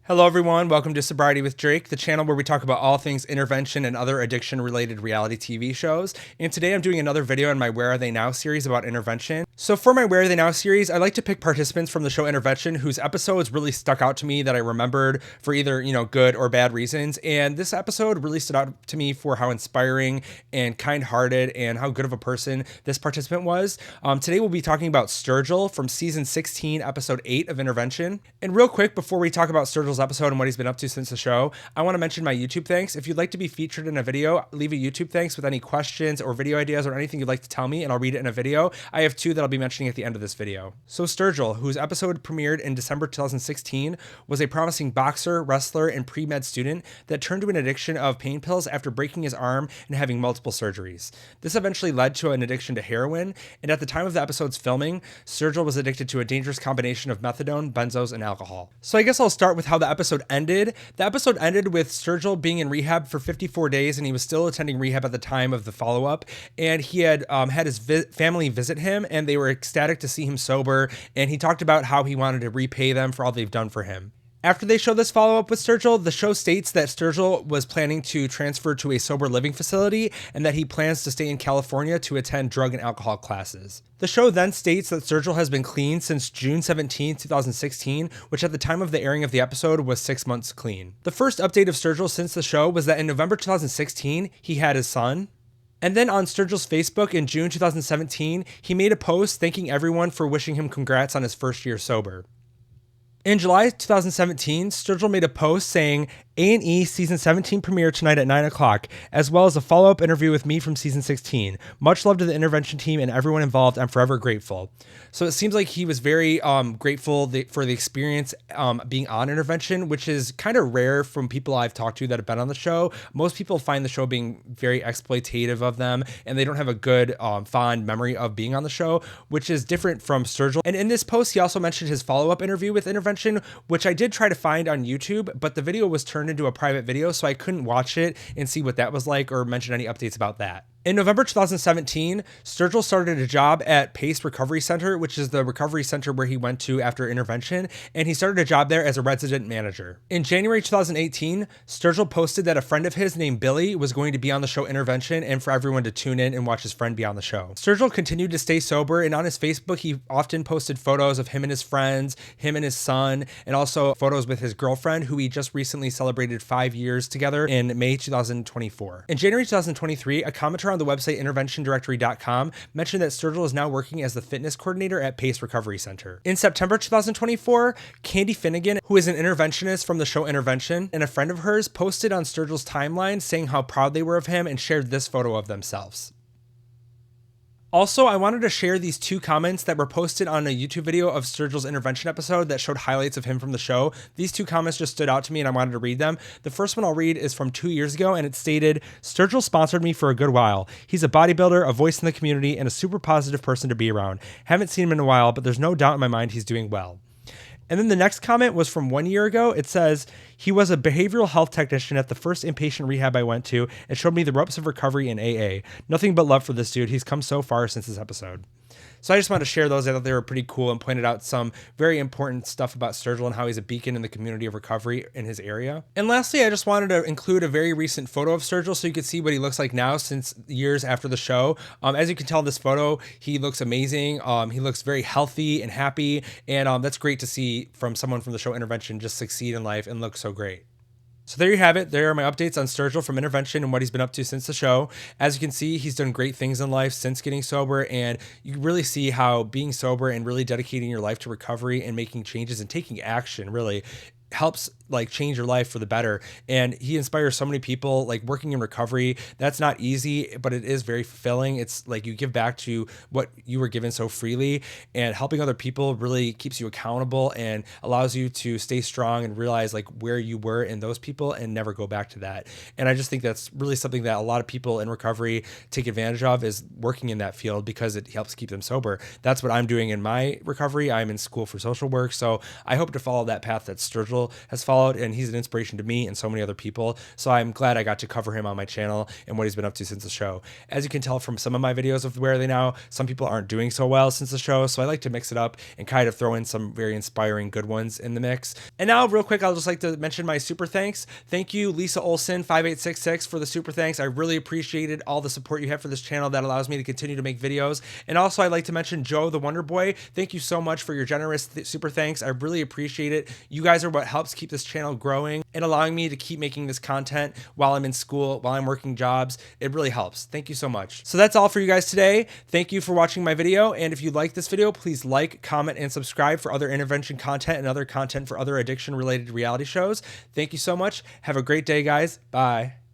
Hello everyone, welcome to Sobriety with Drake, the channel where we talk about all things intervention and other addiction-related reality TV shows. And today I'm doing another video in my Where Are They Now series about intervention. So for my Where Are They Now series, I like to pick participants from the show Intervention whose episodes really stuck out to me that I remembered for either, good or bad reasons. And this episode really stood out to me for how inspiring and kind-hearted and how good of a person this participant was. Today we'll be talking about Sturgill from season 16, episode 8 of Intervention. And real quick, before we talk about Sturgill's episode and what he's been up to since the show, I want to mention my YouTube thanks. If you'd like to be featured in a video, leave a YouTube thanks with any questions or video ideas or anything you'd like to tell me, and I'll read it in a video. I have two that I'll be mentioning at the end of this video. So Sturgill, whose episode premiered in December 2016, was a promising boxer, wrestler, and pre-med student that turned to an addiction of pain pills after breaking his arm and having multiple surgeries. This eventually led to an addiction to heroin, and at the time of the episode's filming, Sturgill was addicted to a dangerous combination of methadone, benzos, and alcohol. So I guess I'll start with how the episode ended. The episode ended with Sturgill being in rehab for 54 days, and he was still attending rehab at the time of the follow-up, and he had had his family visit him, and they were ecstatic to see him sober, and he talked about how he wanted to repay them for all they've done for him. After they show this follow-up with Sturgill, the show states that Sturgill was planning to transfer to a sober living facility and that he plans to stay in California to attend drug and alcohol classes. The show then states that Sturgill has been clean since June 17, 2016, which at the time of the airing of the episode was 6 months clean. The first update of Sturgill since the show was that in November 2016, he had his son. And then on Sturgill's Facebook in June 2017, he made a post thanking everyone for wishing him congrats on his first year sober. In July 2017, Sturgill made a post saying, A&E Season 17 premiere tonight at 9 o'clock, as well as a follow-up interview with me from Season 16. Much love to the intervention team and everyone involved. I'm forever grateful. So it seems like he was very grateful for the experience being on intervention, which is kind of rare from people I've talked to that have been on the show. Most people find the show being very exploitative of them, and they don't have a good fond memory of being on the show, which is different from Sturgill. And in this post, he also mentioned his follow-up interview with intervention, which I did try to find on YouTube, but the video was turned into a private video, so I couldn't watch it and see what that was like or mention any updates about that. In November 2017, Sturgill started a job at Pace Recovery Center, which is the recovery center where he went to after intervention, and he started a job there as a resident manager. In January 2018, Sturgill posted that a friend of his named Billy was going to be on the show Intervention and for everyone to tune in and watch his friend be on the show. Sturgill continued to stay sober, and on his Facebook, he often posted photos of him and his friends, him and his son, and also photos with his girlfriend, who he just recently celebrated 5 years together in May 2024. In January 2023, a commenter on the website interventiondirectory.com mentioned that Sturgill is now working as the fitness coordinator at Pace Recovery Center. In September 2024, Candy Finnegan, who is an interventionist from the show Intervention, and a friend of hers, posted on Sturgill's timeline saying how proud they were of him and shared this photo of themselves. Also, I wanted to share these two comments that were posted on a YouTube video of Sturgill's intervention episode that showed highlights of him from the show. These two comments just stood out to me and I wanted to read them. The first one I'll read is from 2 years ago, and it stated, Sturgill sponsored me for a good while. He's a bodybuilder, a voice in the community, and a super positive person to be around. Haven't seen him in a while, but there's no doubt in my mind he's doing well. And then the next comment was from 1 year ago. It says, he was a behavioral health technician at the first inpatient rehab I went to and showed me the ropes of recovery in AA. Nothing but love for this dude. He's come so far since this episode. So I just wanted to share those. I thought they were pretty cool and pointed out some very important stuff about Sturgill and how he's a beacon in the community of recovery in his area. And lastly, I just wanted to include a very recent photo of Sturgill so you could see what he looks like now since years after the show. As you can tell in this photo, he looks amazing. He looks very healthy and happy. And that's great to see from someone from the show Intervention just succeed in life and look so great. So there you have it. There are my updates on Sturgill from Intervention and what he's been up to since the show. As you can see, he's done great things in life since getting sober, and you really see how being sober and really dedicating your life to recovery and making changes and taking action really helps change your life for the better. And he inspires so many people. Working in recovery, that's not easy, but it is very fulfilling. It's like you give back to what you were given so freely, and helping other people really keeps you accountable and allows you to stay strong and realize where you were in those people and never go back to that. And I just think that's really something that a lot of people in recovery take advantage of, is working in that field because it helps keep them sober. That's what I'm doing in my recovery. I'm in school for social work, so I hope to follow that path that Sturgill people has followed, and he's an inspiration to me and so many other people. So I'm glad I got to cover him on my channel and what he's been up to since the show. As you can tell from some of my videos of Where Are They Now, some people aren't doing so well since the show, so I like to mix it up and kind of throw in some very inspiring good ones in the mix. And now, real quick, I'll just like to mention my super thanks. Thank you, Lisa Olson 5866, for the super thanks. I really appreciated all the support you have for this channel that allows me to continue to make videos. And also, I'd like to mention Joe the Wonder Boy. Thank you so much for your generous super thanks. I really appreciate it. You guys are what helps keep this channel growing and allowing me to keep making this content while I'm in school, while I'm working jobs. It really helps. Thank you so much. So that's all for you guys today. Thank you for watching my video. And if you like this video, please like, comment, and subscribe for other intervention content and other content for other addiction related reality shows. Thank you so much. Have a great day, guys. Bye.